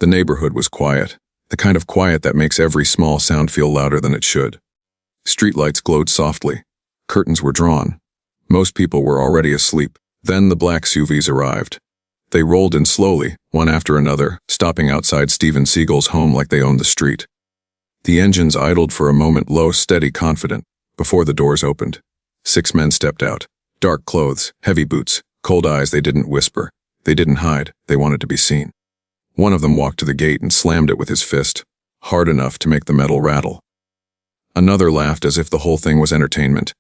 The neighborhood was quiet, the kind of quiet that makes every small sound feel louder than it should. Streetlights glowed softly. Curtains were drawn. Most people were already asleep. Then the black SUVs arrived. They rolled in slowly, one after another, stopping outside Steven Seagal's home like they owned the street. The engines idled for a moment, low, steady, confident, before the doors opened. 6 men stepped out. Dark clothes, heavy boots, cold eyes. They didn't whisper. They didn't hide. They wanted to be seen. One of them walked to the gate and slammed it with his fist, hard enough to make the metal rattle. Another laughed as if the whole thing was entertainment.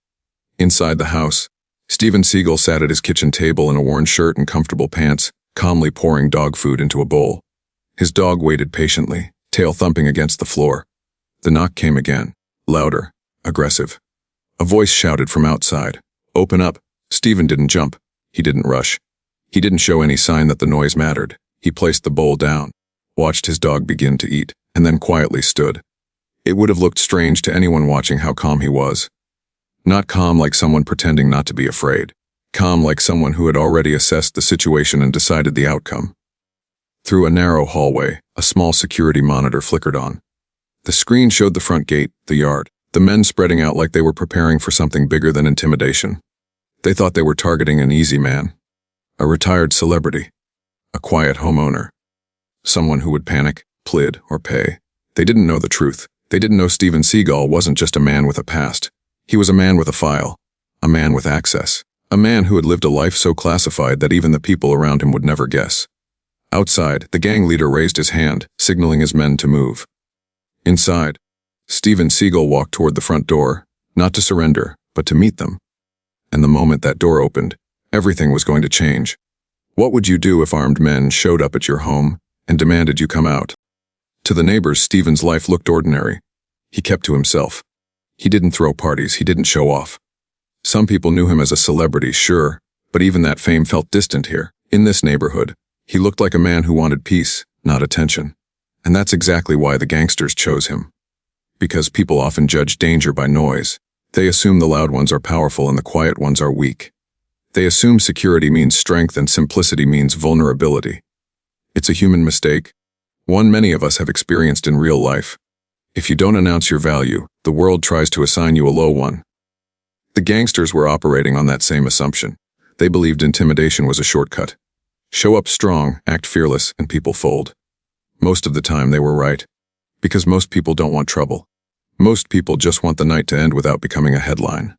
Inside the house, Steven Seagal sat at his kitchen table in a worn shirt and comfortable pants, calmly pouring dog food into a bowl. His dog waited patiently, tail thumping against the floor. The knock came again, louder, aggressive. A voice shouted from outside, "Open up." Steven didn't jump. He didn't rush. He didn't show any sign that the noise mattered. He placed the bowl down, watched his dog begin to eat, and then quietly stood. It would have looked strange to anyone watching how calm he was. Not calm like someone pretending not to be afraid. Calm like someone who had already assessed the situation and decided the outcome. Through a narrow hallway, a small security monitor flickered on. The screen showed the front gate, the yard, the men spreading out like they were preparing for something bigger than intimidation. They thought they were targeting an easy man, a retired celebrity, a quiet homeowner, someone who would panic, plead, or pay. They didn't know the truth. They didn't know Steven Seagal wasn't just a man with a past. He was a man with a file, a man with access, a man who had lived a life so classified that even the people around him would never guess. Outside, the gang leader raised his hand, signaling his men to move. Inside, Steven Seagal walked toward the front door, not to surrender, but to meet them. And the moment that door opened, everything was going to change. What would you do if armed men showed up at your home and demanded you come out? To the neighbors, Steven's life looked ordinary. He kept to himself. He didn't throw parties, he didn't show off. Some people knew him as a celebrity, sure, but even that fame felt distant here. In this neighborhood, he looked like a man who wanted peace, not attention. And that's exactly why the gangsters chose him. Because people often judge danger by noise. They assume the loud ones are powerful and the quiet ones are weak. They assume security means strength and simplicity means vulnerability. It's a human mistake, one many of us have experienced in real life. If you don't announce your value, the world tries to assign you a low one. The gangsters were operating on that same assumption. They believed intimidation was a shortcut. Show up strong, act fearless, and people fold. Most of the time they were right. Because most people don't want trouble. Most people just want the night to end without becoming a headline.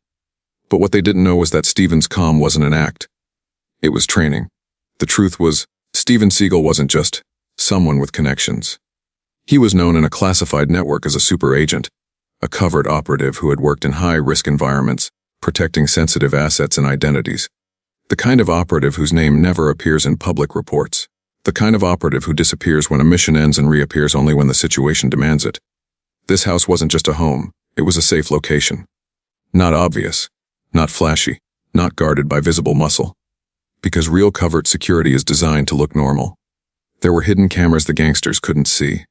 But what they didn't know was that Steven's calm wasn't an act. It was training. The truth was, Steven Seagal wasn't just someone with connections. He was known in a classified network as a super agent, a covert operative who had worked in high-risk environments, protecting sensitive assets and identities. The kind of operative whose name never appears in public reports. The kind of operative who disappears when a mission ends and reappears only when the situation demands it. This house wasn't just a home, it was a safe location. Not obvious, not flashy, not guarded by visible muscle. Because real covert security is designed to look normal. There were hidden cameras the gangsters couldn't see.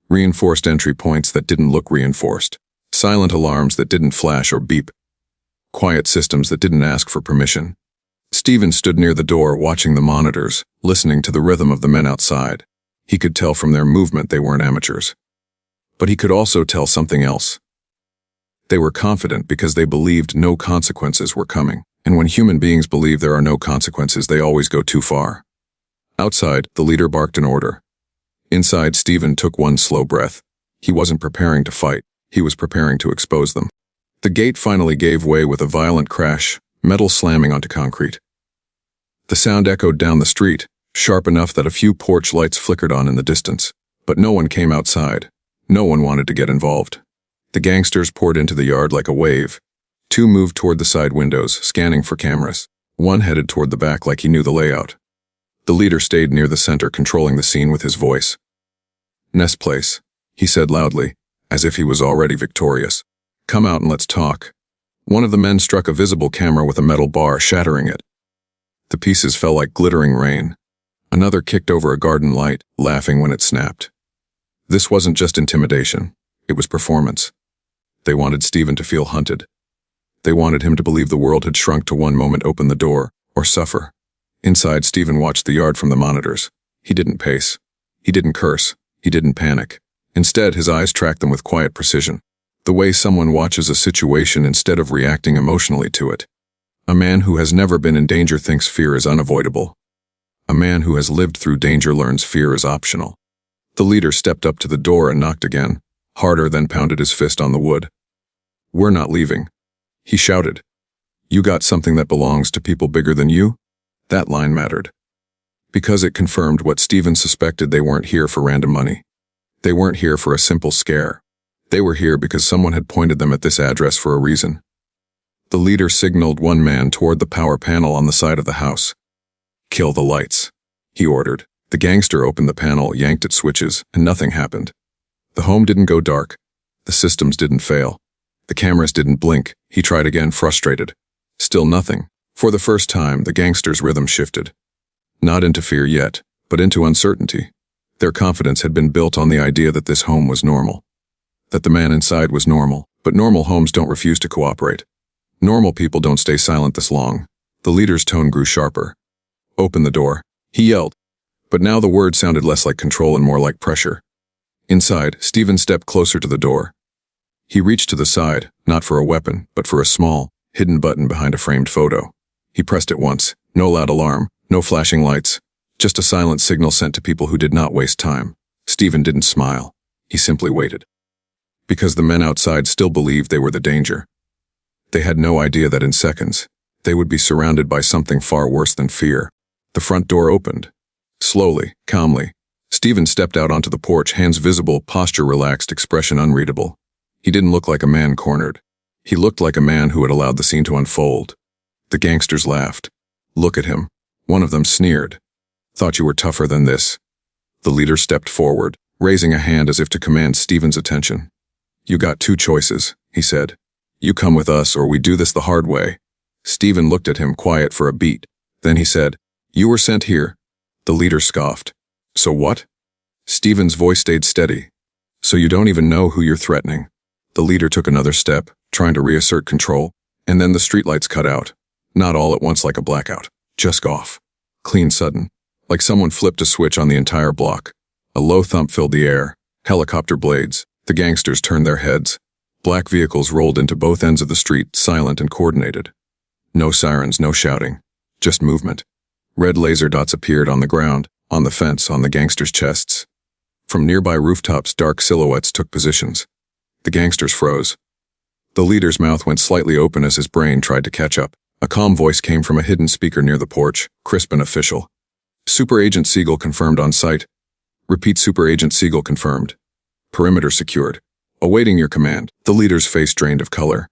Reinforced entry points that didn't look reinforced. Silent alarms that didn't flash or beep. Quiet systems that didn't ask for permission. Steven stood near the door watching the monitors, listening to the rhythm of the men outside. He could tell from their movement they weren't amateurs. But he could also tell something else. They were confident because they believed no consequences were coming. And when human beings believe there are no consequences, they always go too far. Outside, the leader barked an order. Inside, Steven took one slow breath. He wasn't preparing to fight. He was preparing to expose them. The gate finally gave way with a violent crash, metal slamming onto concrete. The sound echoed down the street, sharp enough that a few porch lights flickered on in the distance. But no one came outside. No one wanted to get involved. The gangsters poured into the yard like a wave. 2 moved toward the side windows, scanning for cameras. 1 headed toward the back like he knew the layout. The leader stayed near the center, controlling the scene with his voice. "Ness place," he said loudly, as if he was already victorious. "Come out and let's talk." One of the men struck a visible camera with a metal bar, shattering it. The pieces fell like glittering rain. Another kicked over a garden light, laughing when it snapped. This wasn't just intimidation. It was performance. They wanted Steven to feel hunted. They wanted him to believe the world had shrunk to one moment, open the door, or suffer. Inside, Steven watched the yard from the monitors. He didn't pace. He didn't curse. He didn't panic. Instead, his eyes tracked them with quiet precision. The way someone watches a situation instead of reacting emotionally to it. A man who has never been in danger thinks fear is unavoidable. A man who has lived through danger learns fear is optional. The leader stepped up to the door and knocked again, harder, then pounded his fist on the wood. "We're not leaving," he shouted. "You got something that belongs to people bigger than you?" That line mattered. Because it confirmed what Steven suspected: they weren't here for random money. They weren't here for a simple scare. They were here because someone had pointed them at this address for a reason. The leader signaled one man toward the power panel on the side of the house. "Kill the lights," he ordered. The gangster opened the panel, yanked at switches, and nothing happened. The home didn't go dark. The systems didn't fail. The cameras didn't blink. He tried again, frustrated. Still nothing. For the first time, the gangster's rhythm shifted. Not into fear yet, but into uncertainty. Their confidence had been built on the idea that this home was normal. That the man inside was normal. But normal homes don't refuse to cooperate. Normal people don't stay silent this long. The leader's tone grew sharper. "Open the door," he yelled. But now the word sounded less like control and more like pressure. Inside, Steven stepped closer to the door. He reached to the side, not for a weapon, but for a small, hidden button behind a framed photo. He pressed it once. No loud alarm, no flashing lights, just a silent signal sent to people who did not waste time. Steven didn't smile. He simply waited. Because the men outside still believed they were the danger. They had no idea that in seconds, they would be surrounded by something far worse than fear. The front door opened. Slowly, calmly, Steven stepped out onto the porch, hands visible, posture relaxed, expression unreadable. He didn't look like a man cornered. He looked like a man who had allowed the scene to unfold. The gangsters laughed. "Look at him," one of them sneered. "Thought you were tougher than this." The leader stepped forward, raising a hand as if to command Steven's attention. "You got two choices," he said. "You come with us or we do this the hard way." Steven looked at him, quiet for a beat. Then he said, "You were sent here." The leader scoffed. "So what?" Steven's voice stayed steady. "So you don't even know who you're threatening." The leader took another step, trying to reassert control, and then the streetlights cut out. Not all at once like a blackout, just off. Clean, sudden, like someone flipped a switch on the entire block. A low thump filled the air, helicopter blades. The gangsters turned their heads. Black vehicles rolled into both ends of the street, silent and coordinated. No sirens, no shouting, just movement. Red laser dots appeared on the ground, on the fence, on the gangsters' chests. From nearby rooftops, dark silhouettes took positions. The gangsters froze. The leader's mouth went slightly open as his brain tried to catch up. A calm voice came from a hidden speaker near the porch, crisp and official. "Super Agent Seagal confirmed on site." "Repeat, Super Agent Seagal confirmed." "Perimeter secured. Awaiting your command." The leader's face drained of color.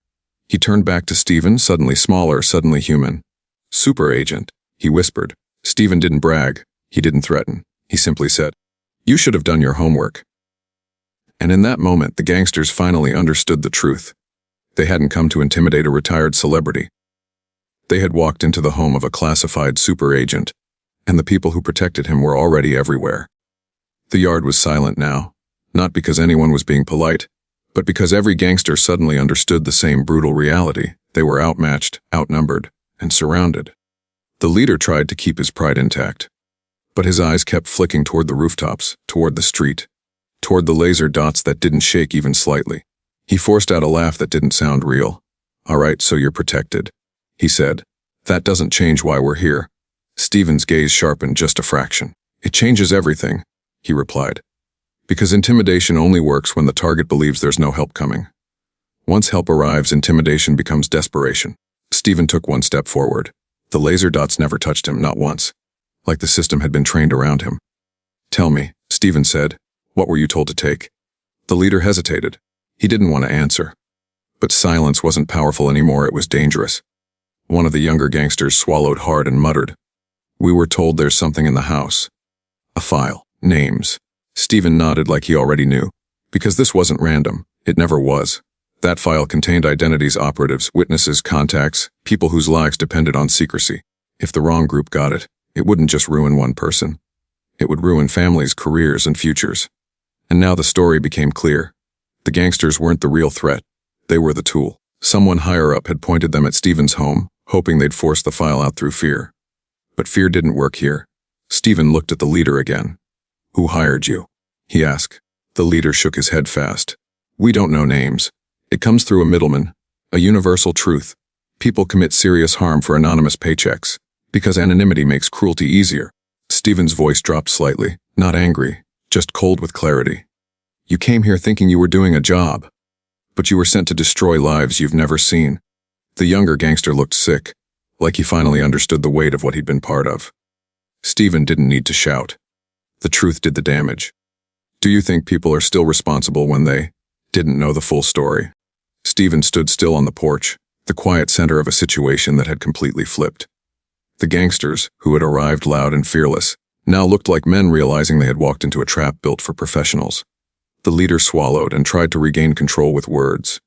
He turned back to Steven, suddenly smaller, suddenly human. "Super Agent," he whispered. Steven didn't brag. He didn't threaten. He simply said, "You should have done your homework." And in that moment, the gangsters finally understood the truth. They hadn't come to intimidate a retired celebrity. They had walked into the home of a classified super agent, and the people who protected him were already everywhere. The yard was silent now, not because anyone was being polite, but because every gangster suddenly understood the same brutal reality. They were outmatched, outnumbered, and surrounded. The leader tried to keep his pride intact, but his eyes kept flicking toward the rooftops, toward the street, toward the laser dots that didn't shake even slightly. He forced out a laugh that didn't sound real. "All right, so you're protected," he said. "That doesn't change why we're here." Steven's gaze sharpened just a fraction. "It changes everything," he replied. "Because intimidation only works when the target believes there's no help coming. Once help arrives, intimidation becomes desperation." Steven took one step forward. The laser dots never touched him, not once, like the system had been trained around him. "Tell me," Steven said, "what were you told to take?" The leader hesitated. He didn't want to answer. But silence wasn't powerful anymore, it was dangerous. One of the younger gangsters swallowed hard and muttered, "We were told there's something in the house." "A file. Names." Steven nodded like he already knew. Because this wasn't random. It never was. That file contained identities, operatives, witnesses, contacts, people whose lives depended on secrecy. If the wrong group got it, it wouldn't just ruin one person. It would ruin families, careers, and futures. And now the story became clear. The gangsters weren't the real threat. They were the tool. Someone higher up had pointed them at Steven's home, hoping they'd force the file out through fear. But fear didn't work here. Steven looked at the leader again. Who hired you? He asked. The leader shook his head fast. We don't know names. It comes through a middleman, a universal truth. People commit serious harm for anonymous paychecks, because anonymity makes cruelty easier. Steven's voice dropped slightly, not angry, just cold with clarity. You came here thinking you were doing a job, but you were sent to destroy lives you've never seen. The younger gangster looked sick, like he finally understood the weight of what he'd been part of. Steven didn't need to shout. The truth did the damage. Do you think people are still responsible when they didn't know the full story? Steven stood still on the porch, the quiet center of a situation that had completely flipped. The gangsters, who had arrived loud and fearless, now looked like men realizing they had walked into a trap built for professionals. The leader swallowed and tried to regain control with words.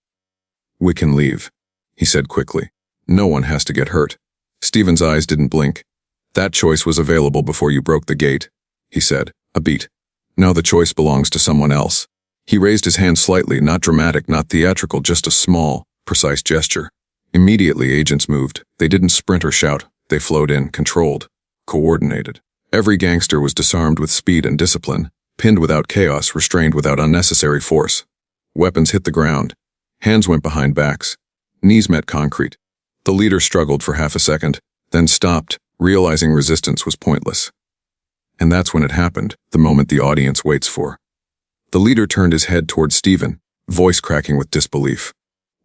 We can leave, he said quickly. No one has to get hurt. Steven's eyes didn't blink. That choice was available before you broke the gate, he said, a beat. Now the choice belongs to someone else. He raised his hand slightly, not dramatic, not theatrical, just a small, precise gesture. Immediately, agents moved. They didn't sprint or shout. They flowed in, controlled, coordinated. Every gangster was disarmed with speed and discipline, pinned without chaos, restrained without unnecessary force. Weapons hit the ground. Hands went behind backs. Knees met concrete. The leader struggled for half a second, then stopped, realizing resistance was pointless. And that's when it happened, the moment the audience waits for. The leader turned his head toward Steven, voice cracking with disbelief.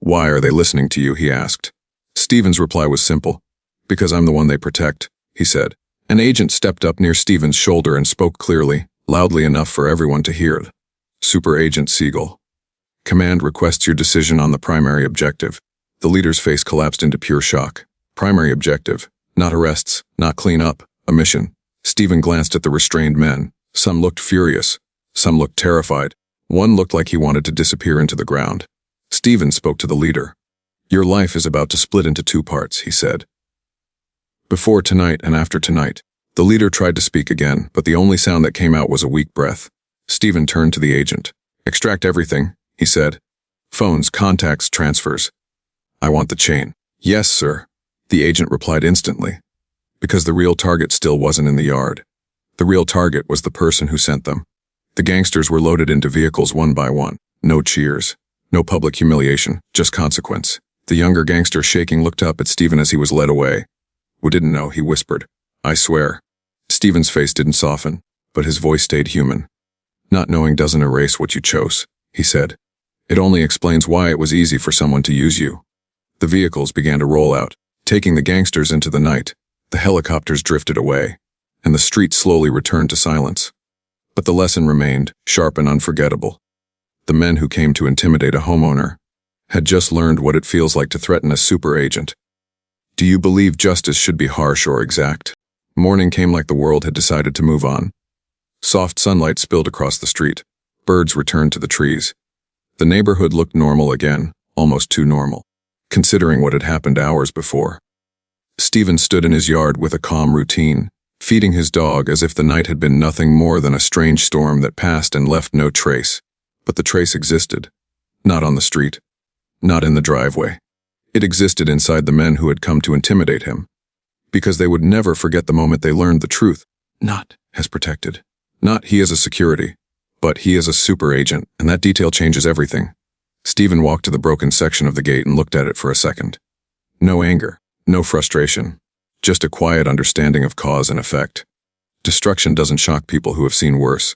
Why are they listening to you, he asked. Steven's reply was simple. Because I'm the one they protect, he said. An agent stepped up near Steven's shoulder and spoke clearly, loudly enough for everyone to hear. Super Agent Seagal. Command requests your decision on the primary objective. The leader's face collapsed into pure shock. Primary objective. Not arrests, not cleanup, a mission. Steven glanced at the restrained men. Some looked furious. Some looked terrified. One looked like he wanted to disappear into the ground. Steven spoke to the leader. Your life is about to split into two parts, he said. Before tonight and after tonight. The leader tried to speak again, but the only sound that came out was a weak breath. Steven turned to the agent. Extract everything, he said. Phones, contacts, transfers. I want the chain. Yes, sir. The agent replied instantly. Because the real target still wasn't in the yard. The real target was the person who sent them. The gangsters were loaded into vehicles one by one. No cheers. No public humiliation, just consequence. The younger gangster, shaking, looked up at Steven as he was led away. Who didn't know, he whispered. I swear. Steven's face didn't soften, but his voice stayed human. Not knowing doesn't erase what you chose, he said. It only explains why it was easy for someone to use you. The vehicles began to roll out, taking the gangsters into the night. The helicopters drifted away, and the street slowly returned to silence. But the lesson remained, sharp and unforgettable. The men who came to intimidate a homeowner had just learned what it feels like to threaten a super agent. Do you believe justice should be harsh or exact? Morning came like the world had decided to move on. Soft sunlight spilled across the street. Birds returned to the trees. The neighborhood looked normal again, almost too normal, considering what had happened hours before. Steven stood in his yard with a calm routine, feeding his dog as if the night had been nothing more than a strange storm that passed and left no trace. But the trace existed. Not on the street. Not in the driveway. It existed inside the men who had come to intimidate him. Because they would never forget the moment they learned the truth. Not as protected. Not he as a security. But he as a super agent, and that detail changes everything. Steven walked to the broken section of the gate and looked at it for a second. No anger. No frustration. Just a quiet understanding of cause and effect. Destruction doesn't shock people who have seen worse.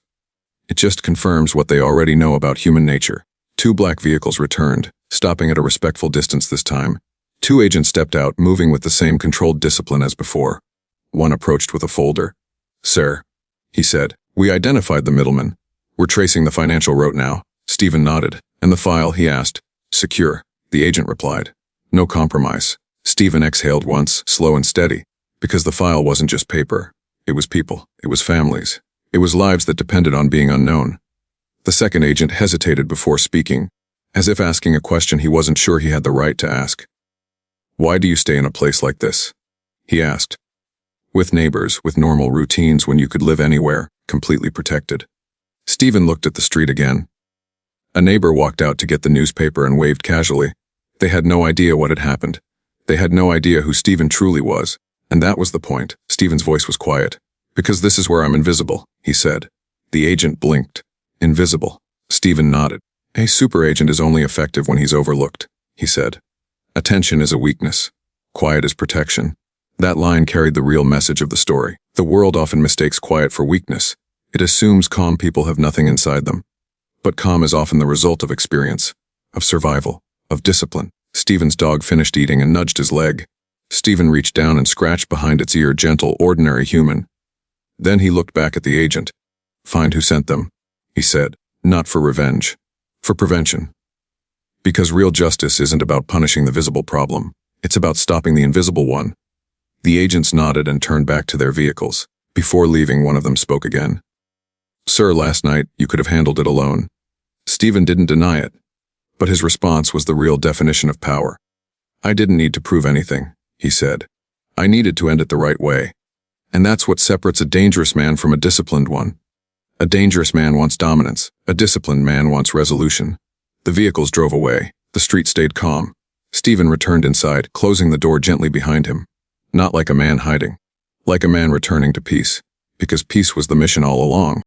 It just confirms what they already know about human nature. 2 black vehicles returned, stopping at a respectful distance this time. 2 agents stepped out, moving with the same controlled discipline as before. One approached with a folder. Sir, he said, we identified the middleman. We're tracing the financial route now. Steven nodded. And the file, he asked. Secure, the agent replied. No compromise. Steven exhaled once, slow and steady, because the file wasn't just paper. It was people. It was families. It was lives that depended on being unknown. The second agent hesitated before speaking, as if asking a question he wasn't sure he had the right to ask. Why do you stay in a place like this? He asked. With neighbors, with normal routines when you could live anywhere, completely protected. Steven looked at the street again. A neighbor walked out to get the newspaper and waved casually. They had no idea what had happened. They had no idea who Steven truly was, and that was the point. Steven's voice was quiet. Because this is where I'm invisible, he said. The agent blinked. Invisible. Steven nodded. A super agent is only effective when he's overlooked, he said. Attention is a weakness. Quiet is protection. That line carried the real message of the story. The world often mistakes quiet for weakness. It assumes calm people have nothing inside them. But calm is often the result of experience, of survival, of discipline. Steven's dog finished eating and nudged his leg. Steven reached down and scratched behind its ear, gentle, ordinary human. Then he looked back at the agent. Find who sent them, he said. Not for revenge. For prevention. Because real justice isn't about punishing the visible problem. It's about stopping the invisible one. The agents nodded and turned back to their vehicles. Before leaving, one of them spoke again. Sir, last night, you could have handled it alone. Steven didn't deny it. But his response was the real definition of power. I didn't need to prove anything, he said. I needed to end it the right way. And that's what separates a dangerous man from a disciplined one. A dangerous man wants dominance. A disciplined man wants resolution. The vehicles drove away. The street stayed calm. Steven returned inside, closing the door gently behind him. Not like a man hiding. Like a man returning to peace. Because peace was the mission all along.